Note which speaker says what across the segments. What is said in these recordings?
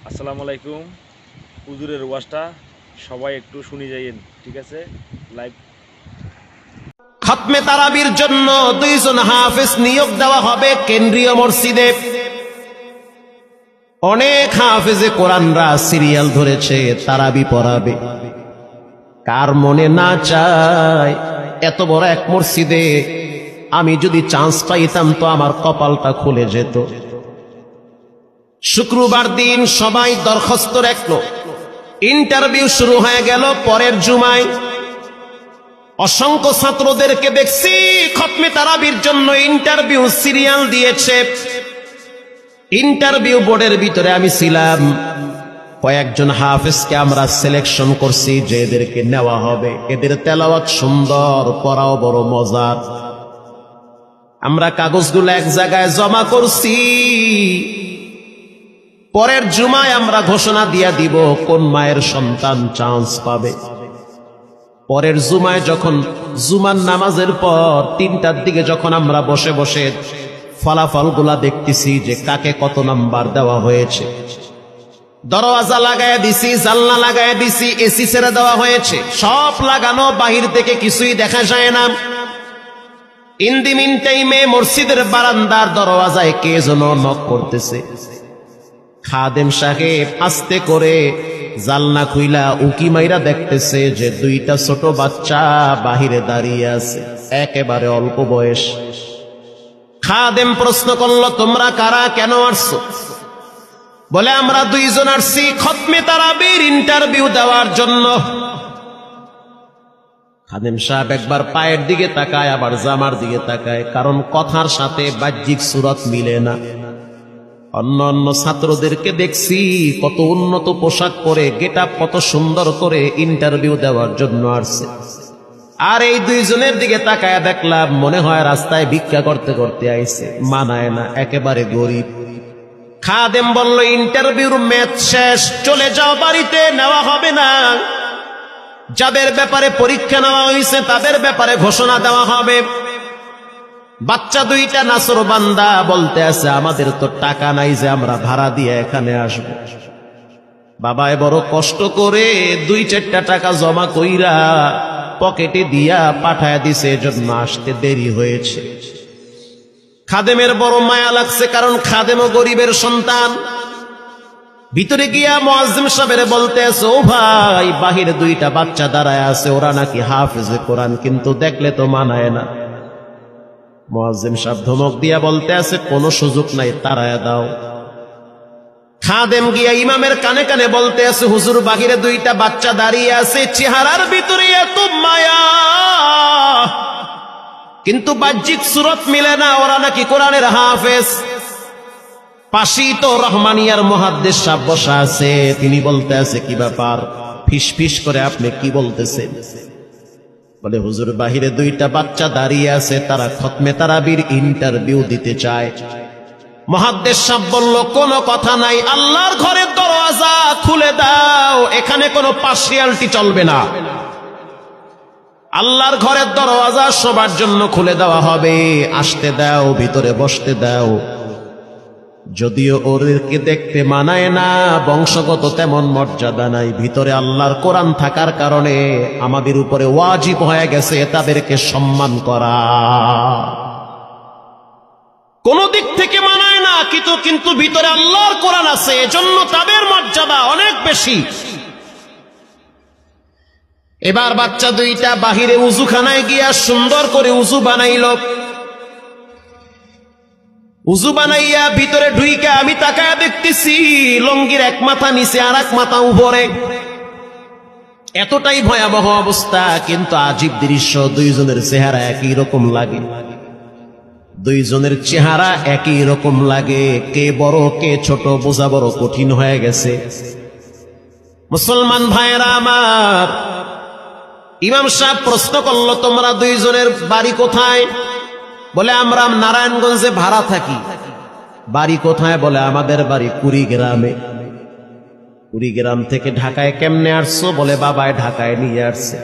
Speaker 1: আসসালামু আলাইকুম। হুজুরের ওয়াজটা সবাই একটু শুনে যাইয়েন, ঠিক আছে? লাইভ
Speaker 2: খতমে তারাবির জন্য 2 জন হাফেজ নিয়োগ দেওয়া হবে কেন্দ্রীয় মসজিদে। অনেক হাফেজে কোরআনরা সিরিয়াল ধরেছে তারাবি পড়াবে। কার মনে না চায় এত বড় এক মসজিদে আমি যদি চান্স পাইতাম তো আমার কপালটা খুলে যেত। শুক্রবার দিন সবাই দরখাস্ত রাখলো, ইন্টারভিউ শুরু হয়ে গেল পরের জুমায়। অসংখ্য ছাত্রদেরকে দেখছি খতমে তারাবির জন্য ইন্টারভিউ সিরিয়াল দিয়েছে। ইন্টারভিউ বোর্ডের ভিতরে আমি ছিলাম। কয়েকজন হাফেজকে আমরা সিলেকশন করছি যে এদেরকে নেওয়া হবে। এদের তেলাওয়াত সুন্দর, পড়াও বড় মজার। আমরা কাগজগুলো এক জায়গায় জমা করছি। পরের জুমায় আমরা ঘোষণা দিয়ে দিব কোন মায়ের সন্তান চান্স পাবে। পরের জুমায় যখন জুমার নামাজের পর 3টার দিকে যখন আমরা বসে বসে ফলাফলগুলা দেখতেছি যে কাকে কত নাম্বার দেওয়া হয়েছে, দরওয়াজা লাগায় দিছি, জানলা লাগায় দিছি, এসি ছেড়ে দেওয়া হয়েছে, সব লাগানো, বাহির থেকে কিছুই দেখা যায় না। ইন দি মিন টাইমে মসজিদের বারান্দার দরওয়াজায় কে যেন নক করতেছে। খাদেম সাহেব আস্তে করে জালনা খুইলা উকি মাইরা দেখতেছে যে 2টা ছোট বাচ্চা বাহিরে দাঁড়িয়ে আছে, একেবারে অল্প বয়স। খাদেম প্রশ্ন করলো, তোমরা কারা, কেন আসছো? বলে, আমরা 2 জন আসছি খতমে তারাবির ইন্টারভিউ দেওয়ার জন্য। খাদেম সাহেব একবার পায়ের দিকে তাকায়, আবার জামার দিকে তাকায়, কারণ কথার সাথে বাহ্যিক সুরত মিলে না। অন্য অন্য ছাত্রদেরকে দেখছি কত উন্নত পোশাক পরে, গেট আপ কত সুন্দর করে ইন্টারভিউ দেওয়ার জন্য আসছে। আর এই 2 জনের দিকে তাকায় দেখলাম মনে হয় রাস্তায় ভিক্ষা করতে করতে আইছে। মানায় না, একেবারে গরিব। খাদেম বলল, ইন্টারভিউর ম্যাচ শেষ, চলে যাও বাড়িতে, নেওয়া হবে না। যাদের ব্যাপারে পরীক্ষা নেওয়া হয়েছে তাদের ব্যাপারে ঘোষণা দেওয়া হবে। বাচ্চা 2টা নাসর বান্দা বলতে আছে, আমাদের তো টাকা নাই যে আমরা ভাড়া দিয়ে এখানে আসব। বাবায় বড় কষ্ট করে 2-4টা টাকা জমা কইরা পকেটে দিয়া পাঠায় দিছে, এজন্য আসতে দেরি হয়েছে। খাদেমের বড় মায়া লাগছে, কারণ খাদেমও গরিবের সন্তান। ভিতরে গিয়া মুয়াজ্জিম সাহেবের বলতে আছে, ও ভাই, বাহিরে 2টা বাচ্চা দাঁড়ায় আছে, ওরা নাকি হাফেজে কোরআন, কিন্তু দেখলে তো মানায় না। মুয়াজ্জিম সাহেব ধমক দিয়া বলতে আছে, কোনো সুযোগ নাই, তাড়ায়া দাও। খাদেম গিয়া ইমামের কানে কানে বলতে আছে, হুজুর, বাহিরে 2টা বাচ্চা দাঁড়িয়ে আছে, চেহারার ভিতরে এত মায়া, কিন্তু বাহ্যিক সুরত মিলে না, ওরা নাকি কোরআনের হাফেজ। পাশেই তো রহমানিয়ার মুহাদ্দিস সাহেব বসা আছে, তিনি বলতে আছে, কি ব্যাপার, ফিস ফিস করে আপনি কি বলতেছেন? বলে, হুজুর, বাহিরে 2টা বাচ্চা দাঁড়িয়ে আছে, তারা খতমে তারাবির ইন্টারভিউ দিতে চায়। মুহাদ্দিস সাহেব বলল, কোনো কথা নাই, আল্লাহর ঘরের দরওয়াজা খুলে দাও, এখানে কোনো পার্সিয়ালিটি চলবে না। আল্লাহর ঘরের দরওয়াজা সবার জন্য খুলে দেওয়া হবে, আসতে দাও, ভিতরে বসতে দাও। যদিও ওদেরকে দেখতে মানায় না, বংশগত তেমন মর্যাদা নাই, ভিতরে আল্লাহর কোরআন থাকার কারণে আমাদের উপরে ওয়াজিব হয়ে গেছে তাদেরকে সম্মান করা। কোন দিক থেকে মানায় না, কিন্তু ভিতরে আল্লাহর কোরআন আছে, এজন্য তাদের মর্যাদা অনেক বেশি। এবার বাচ্চা 2টা বাহিরে উজুখানায় গিয়া সুন্দর করে উজু বানাইল। উজু বানাইয়া ভিতরে ঢুইকা আমি তাকায়া দেখতেছি লঙ্গির এক মাথা নিচে আর এক মাথা উপরে, এতটাই ভয়াবহ অবস্থা। কিন্তু আজীব দৃশ্য, 2 জনের চেহারা একই রকম লাগে। 2 জনের চেহারা একই রকম লাগে, কে বড় কে ছোট বোঝা বড় কঠিন হয়ে গেছে। মুসলমান ভাইরা আমার, ইমাম সাহেব প্রশ্ন করলো, তোমরা 2 জনের বাড়ি কোথায়? বলে, আমরা নারায়ণগঞ্জে ভাড়া থাকি। বাড়ি কোথায়? বলে, আমাদের বাড়ি কুড়িগ্রামে। কুড়িগ্রাম থেকে ঢাকায় কেমনে আসছো? বলে, বাবায় ঢাকায় নিয়ে আসছে।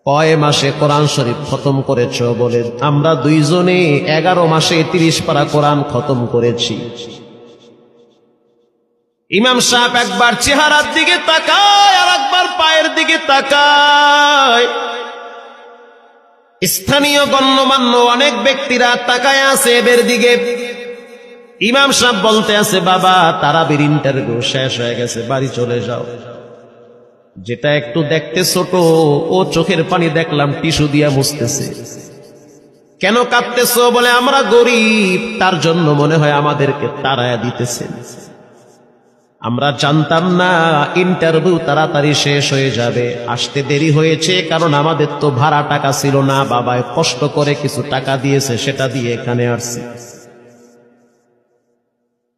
Speaker 2: কয় মাসে কোরআন শরীফ খতম করেছ? বলে, আমরা 2 জনে 11 মাসে 30 পারা কোরআন খতম করেছি। ইমাম সাহেব একবার চেহারার দিকে তাকায় আর একবার পায়ের দিকে তাকায়। স্থানীয় গণ্যমান্য অনেক ব্যক্তিরা তাকায় আছে এদের দিকে। ইমাম সাহেব বলতে আছে, বাবা তারাবির ইন্টারভিউ শেষ হয়ে গেছে, বাড়ি চলে যাও। যেটা একটু দেখতে ছোট, ও চোখের পানি দেখলাম টিস্যু দিয়া মুছতেছে। কেন কাঁদতেছো? বলে আমরা গরিব, তার জন্য মনে হয় আমাদেরকে তাড়ায়া দিতেছেন। আমরা জানতাম না ইন্টারভিউ তাড়াতাড়ি শেষ হয়ে যাবে, আসতে দেরি হয়েছে কারণ আমাদের তো ভাড়া টাকা ছিল না, বাবায় কষ্ট করে কিছু টাকা দিয়েছে, সেটা দিয়ে এখানে আসছি।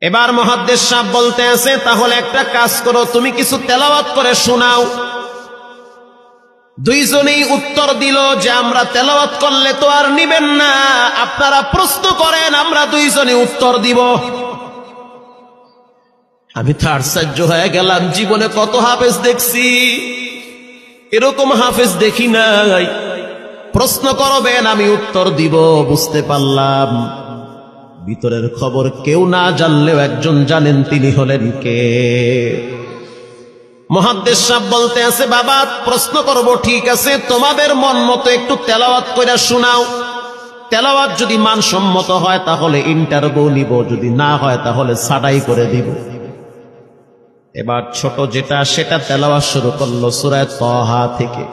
Speaker 2: এবার মুহাদ্দিস সাহেব বলতে আছে, তাহলে একটা কাজ করো, তুমি কিছু তেলাওয়াত করে শোনাও। দুইজনেই উত্তর দিল যে আমরা তেলাওয়াত করলে তো আর নিবেন না, আপনারা প্রশ্ন করেন, আমরা দুইজনে উত্তর দিব। আমি তো আশ্চর্য হয়ে গেলাম, জীবনে কত হাফেজ দেখছি, এরকম হাফেজ দেখি নাই। প্রশ্ন করবেন, আমি উত্তর দিব। বুঝতে পারলাম ভিতরের খবর কেউ না জানলেও একজন জানেন, তিনি হলেন কে? মুহাদ্দিস সাহেব বলতে আছে, বাবা প্রশ্ন করব ঠিক আছে, তোমাদের মন মতো একটু তেলাওয়াত কইরা শোনাও। তেলাওয়াত যদি মানসম্মত হয় তাহলে ইন্টারভিউ নিব, যদি না হয় তাহলে ছাঁটাই করে দিব। এবার ছোট যেটা সেটা তেলাওয়াত শুরু করলো সূরা তাহা থেকে।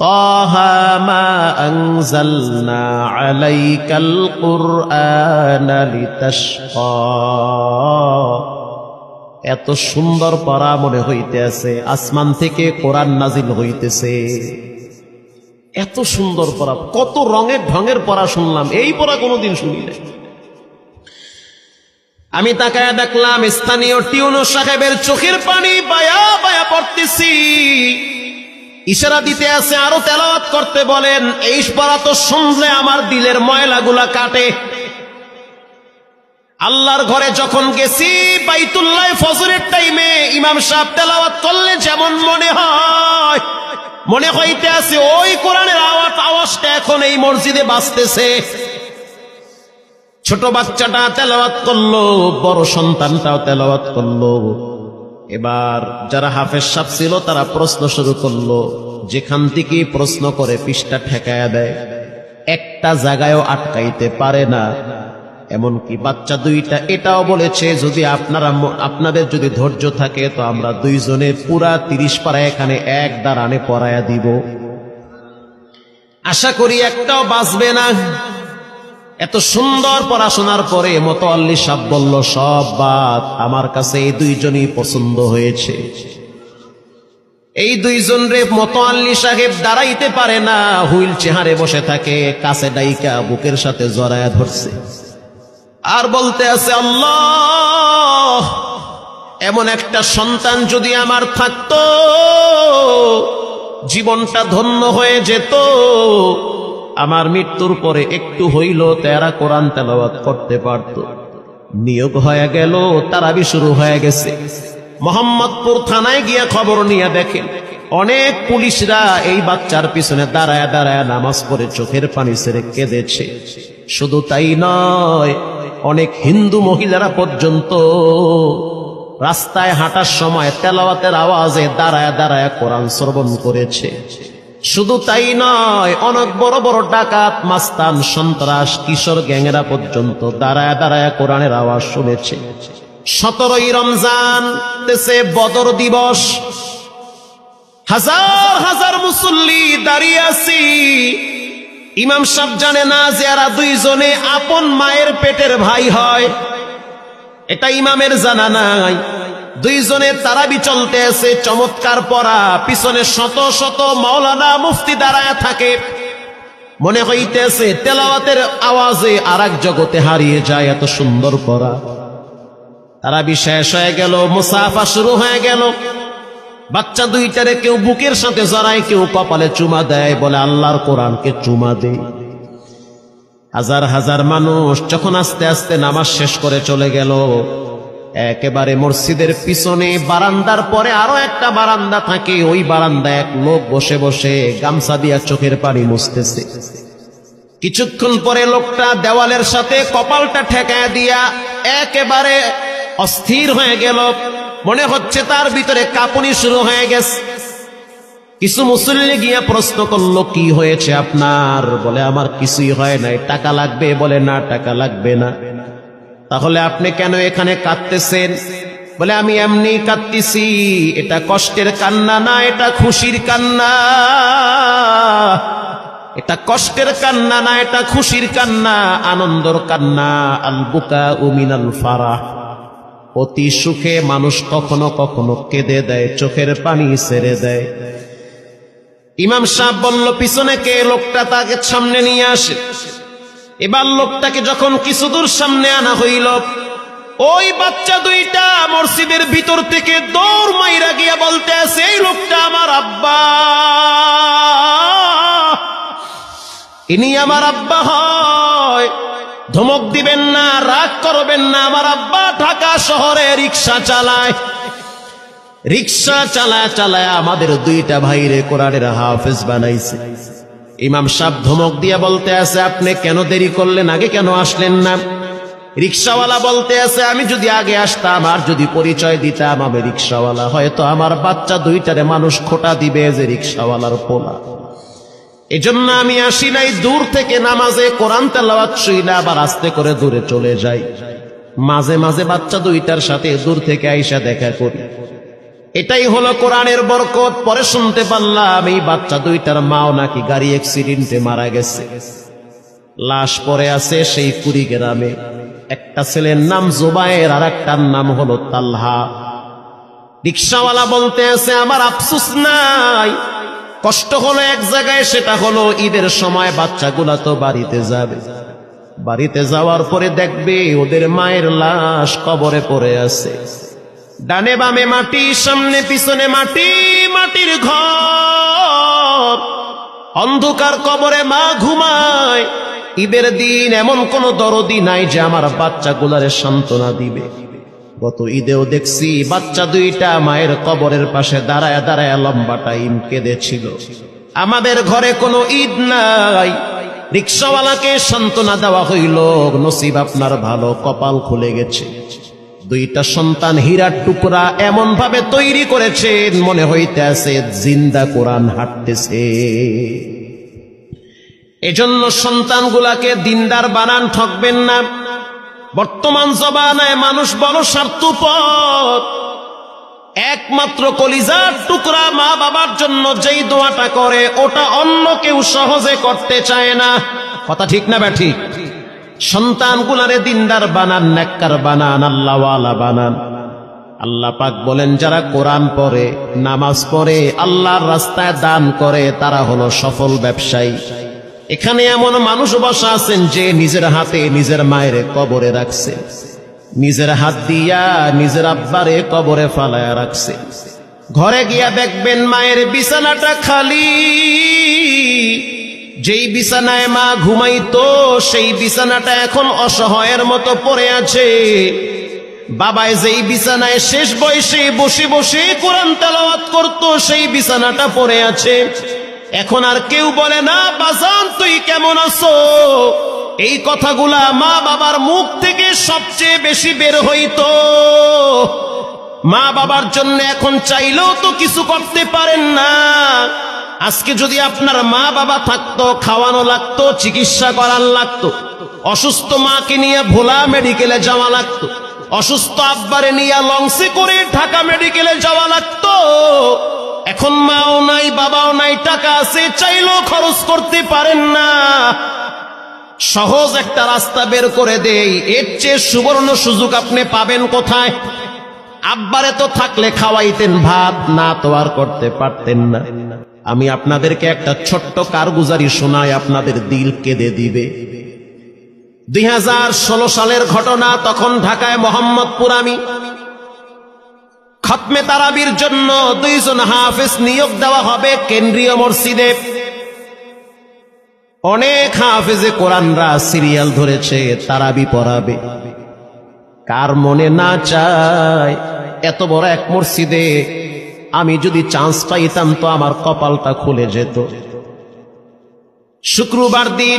Speaker 2: তাহা মা আনজালনা আলাইকাল কুরআনা লিতাশকা। এত সুন্দর পড়া মনে হইতে আছে, আসমান থেকে কোরআন নাজিল হইতেছে। এত সুন্দর পড়া, কত রঙের ঢঙের পড়া শুনলাম, এই পড়া কোনোদিন শুনি নাই। আমি তাকায় দেখলাম স্থানীয় টিউনো সাহেবের চোখের পানি বায়া বায়া পড়তেছি। ইশারা দিতে আছে আরো তেলাওয়াত করতে বলেন। এই পড়া তো শুনলে আমার দিলের ময়লাগুলা কাটে। আল্লাহর ঘরে যখন গেছি বাইতুল্লাহ ফজরের টাইমে ইমাম সাহেব তেলাওয়াত করলে যেমন মনে হয়, মনে হইতে আছে ওই কোরআনের আওয়াজটা এখন এই মসজিদে বাজতেছে। ছোট বাচ্চাটা তেলাওয়াত করলো, বড় সন্তানটাও তেলাওয়াত করলো। এবার যারা হাফেজ সাহেব ছিল তারা প্রশ্ন শুরু করলো। যেখান থেকে প্রশ্ন করে পৃষ্ঠা ঠেকায়া দেয়, একটা জায়গায়ও আটকাইতে পারে না। এমনকি বাচ্চা দুইটা এটাও বলেছে, যদি আপনাদের যদি ধৈর্য থাকে তো আমরা দুইজনে পুরা 30 পারা এখানে এক দাঁড়ানে পড়ায়া দিব। আশা করি একটাও বাঁচবে না। এত সুন্দর পড়াশোনার পরে মোতাল্লি সাহেব বলল, সব বাদ, আমার কাছে এই দুইজনই পছন্দ হয়েছে। এই দুইজন রে মোতাল্লি সাহেব দাঁড়াইতে পারে না, হুইল চেয়ারে বসে থাকে, কাছে ডাইকা বুকের সাথে জড়ায়া ধরছে আর বলতে আছে, আল্লাহ এমন একটা সন্তান যদি আমার থাকতো জীবনটা ধন্য হয়ে যেত। আমার মৃত্যুর পরে একটু হইল তেরা কোরআন তেলাওয়াত করতে পারত। নিয়োগ হয়ে গেল, তারাবি শুরু হয়ে গেছে। মোহাম্মদপুর থানায় গিয়া খবর নিয়ে দেখেন অনেক পুলিশরা এই বাচ্চার পিছনে দাঁড়ায় দাঁড়ায় নামাজ পড়ে চোখের পানি ছেড়ে কেঁদেছে। শুধু তাই নয়, অনেক হিন্দু মহিলারা পর্যন্ত রাস্তায় হাঁটার সময় তেলাওয়াতের আওয়াজে দাঁড়ায় দাঁড়ায় কোরআন শ্রবণ করেছে। শুধু তাই নয়, অনেক বড় বড় ডাকাত, মাস্তান, সন্ত্রাস, কিশোর গ্যাংরা পর্যন্ত দাঁড়ায় দাঁড়ায় কোরআনের আওয়াজ শুনেছে। 17ই রমজান দেশে বদর দিবস, হাজার হাজার মুসল্লি দাঁড়িয়ে আছি। ইমাম সাহেব জানে না যে এরা দুইজনে আপন মায়ের পেটের ভাই হয়, এটা ইমামের জানা নাই। দুইজনে তারাবি চলতে আছে, চমৎকার পড়া, পিছনে শত শত মাওলানা মুফতি দাঁড়ায় থাকে। মনে হইতেছে তেলাওয়াতের আওয়াজে আর এক জগতে হারিয়ে যায়, এত সুন্দর পড়া। তারাবি শেষ হয়ে গেল, মুসাফা শুরু হয়ে গেল। বাচ্চা দুইটারে কেউ বুকের সাথে জড়ায়, কেউ কপালে চুমা দেয়, বলে আল্লাহর কোরআনকে চুমা দে। হাজার হাজার মানুষ যখন আস্তে আস্তে নামাজ শেষ করে চলে গেল, একেবারে মসজিদের পিছনে বারান্দার পরে আরো একটা বারান্দা থাকে, ওই বারান্দায় এক লোক বসে বসে গামছা দিয়া চোখের পানি মুছতেছে। কিছুক্ষণ পরে লোকটা দেওয়ালের সাথে কপালটা ঠেকায় দিয়া একেবারে অস্থির হয়ে গেল, মনে হচ্ছে তার ভিতরে কাঁপুনি শুরু হয়ে গেছে। কিছু মুসল্লি গিয়া প্রশ্ন করলো, কি হয়েছে আপনার? বলে আমার কিছুই হয় নাই। টাকা লাগবে? বলে না, টাকা লাগবে না। তাহলে আপনি কেন এখানে কাঁদতেছেন? বলে আমি এমনি কাঁদতেছি, এটা কষ্টের কান্না না, এটা খুশির কান্না। এটা কষ্টের কান্না না, এটা খুশির কান্না, আনন্দর কান্না। আল বুকাউ মিনাল ফারাহ। অতি সুখে মানুষ কখনো কখনো কেঁদে দেয়, চোখের পানি ছেড়ে দেয়। ইমাম সাহেব বলল, পিছনে কে? লোকটা তাকে সামনে নিয়ে আসে। এবার লোকটাকে যখন কিছু দূর সামনে আনা হইল, ওই বাচ্চা দুইটা মসজিদের ভিতর থেকে দৌড় মাইরা গিয়া বলতে আছে, এই লোকটা আমার আব্বা, ইনি আমার আব্বা হয়। ধমক দিবেন না, রাগ করবেন না। আমার আব্বা ঢাকা শহরে রিক্সা চালায়। রিক্সা চালায় চালায় আমাদের দুইটা ভাইরে কোরআনের হাফেজ বানাইছে। ইমাম সাহেব ধমক দিয়ে বলতে আছে, আপনি কেন দেরি করলেন? আগে কেন আসলেন না? রিক্সাওয়ালা বলতে আছে, আমি যদি আগে আসতাম আর যদি পরিচয় দিতাম আমি রিক্সাওয়ালা, হয়তো আমার বাচ্চা দুইটারে মানুষ খোটা দিবে যে রিক্সাওয়ালার পোলা। এজন্য আমি আসি নাই। দূর থেকে নামাজে কোরআন তেলাওয়াত শুইলা আবার আস্তে করে দূরে চলে যাই। মাঝে মাঝে বাচ্চা দুইটার সাথে দূর থেকে আইসা দেখা করি। এটাই হলো কোরআনের বরকত। পরে শুনতে পারলাম এই বাচ্চা দুইটার মাও নাকি গাড়ি অ্যাক্সিডেন্টে মারা গেছে। লাশ পড়ে আছে সেই কুড়িগ্রামে। একটা ছেলের নাম জুবায়ের আর একটার নাম হলো তালহা। রিক্সাওয়ালা বলতে আছে, আমার আফসোস নাই, কষ্ট হলো এক জায়গায়, সেটা হলো ঈদের সময় বাচ্চাগুলা তো বাড়িতে যাবে। বাড়িতে যাওয়ার পরে দেখবে ওদের মায়ের লাশ কবরে পড়ে আছে। ডানে বামে মাটি, সামনে পিছনে মাটি, মাটির ঘর, অন্ধকার কবরে মা ঘুমায়। ঈদের দিন এমন কোন দরদি নাই যে আমার বাচ্চাগুলারে সান্ত্বনা দিবে। গত ঈদেও দেখছি বাচ্চা দুইটা মায়ের কবরের পাশে দাঁড়ায় দাঁড়ায় লম্বা টাইম কেঁদেছিল। আমাদের ঘরে কোনো ঈদ নাই। রিক্সাওয়ালাকে সান্ত্বনা দেওয়া হইল, নসিব আপনার ভালো, কপাল খুলে গেছে। দুইটা সন্তান হীরার টুকরা এমন ভাবে তৈরি করেছেন, মনে হইতে আছে জিন্দা কোরআন হাঁটতেছে। এজন্য সন্তানগুলাকে দিনদার বানান, ঠকবেন না। বর্তমান জমানায় মানুষ বড় স্বার্থপর। একমাত্র কলিজার টুকরা মা বাবার জন্য যেই দোয়াটা করে ওটা অন্য কেউ সহজে করতে চায় না। কথা ঠিক না ব্যাঠিক? সন্তানগুলারে দিনদার বানান, নেককার বানান, আল্লাহওয়ালা বানান। আল্লাহ পাক বলেন, যারা কোরআন পড়ে, নামাজ পড়ে, আল্লাহর রাস্তায় দান করে, তারা হলো সফল ব্যবসায়ী। এখানে এমন মানুষ বসা আছেন যে নিজের হাতে নিজের মায়ের কবরে রাখছে, নিজের হাত দিয়া নিজের আব্বারে কবরে ফালায়া রাখছে। ঘরে গিয়া দেখবেন মায়ের বিছানাটা খালি। যেই বিছানায় মা ঘুমাইতো সেই বিছানাটা এখন অসহায়ের মতো পড়ে আছে। বাবায় যেই বিছানায় শেষ বয়সে বসে বসে কোরআন তেলাওয়াত করতো সেই বিছানাটা পড়ে আছে। এখন আর কেউ বলে না, বাজান তুই কেমন আছো? এই কথাগুলা মা বাবার মুখ থেকে সবচেয়ে বেশি বের হইতো। মা বাবার জন্য এখন চাইলেও তো কিছু করতে পারেন না। আজকে যদি আপনার মা বাবা থাকতো, খাওয়ানো লাগতো, চিকিৎসা করার লাগতো, অসুস্থ মাকে নিয়ে ভোলা মেডিকেলে যাওয়া লাগতো, অসুস্থ আব্বারে নিয়ে লঞ্চে করে ঢাকা মেডিকেলে যাওয়া লাগতো। এখন মাও নাই, বাবাও নাই, টাকা আছে, চাইলেও খরচ করতে পারেন না। সহজ একটা রাস্তা বের করে দেই, এর চেয়ে সুবর্ণ সুযোগ আপনি পাবেন কোথায়? আব্বারে তো থাকলে খাওয়াইতেন ভাত, না তো আর করতে পারতেন না। আমি আপনাদেরকে একটা ছোট্ট কারগুজারি শোনাই, আপনাদের দিল কেঁদে দিবে। 2016 সালের ঘটনা। তখন ঢাকায় মোহাম্মদপুর আমি খতমে তারাবির জন্য 2 জন হাফেজ নিয়োগ দেওয়া হবে কেন্দ্রীয় মসজিদে। অনেক হাফেজে কোরআনরা সিরিয়াল ধরেছে, তারাবি পড়াবে। কার মনে না চায় এত বড় এক মসজিদে আমি যদি চান্স পাইতাম তো আমার কপালটা খুলে যেত। শুক্রবার দিন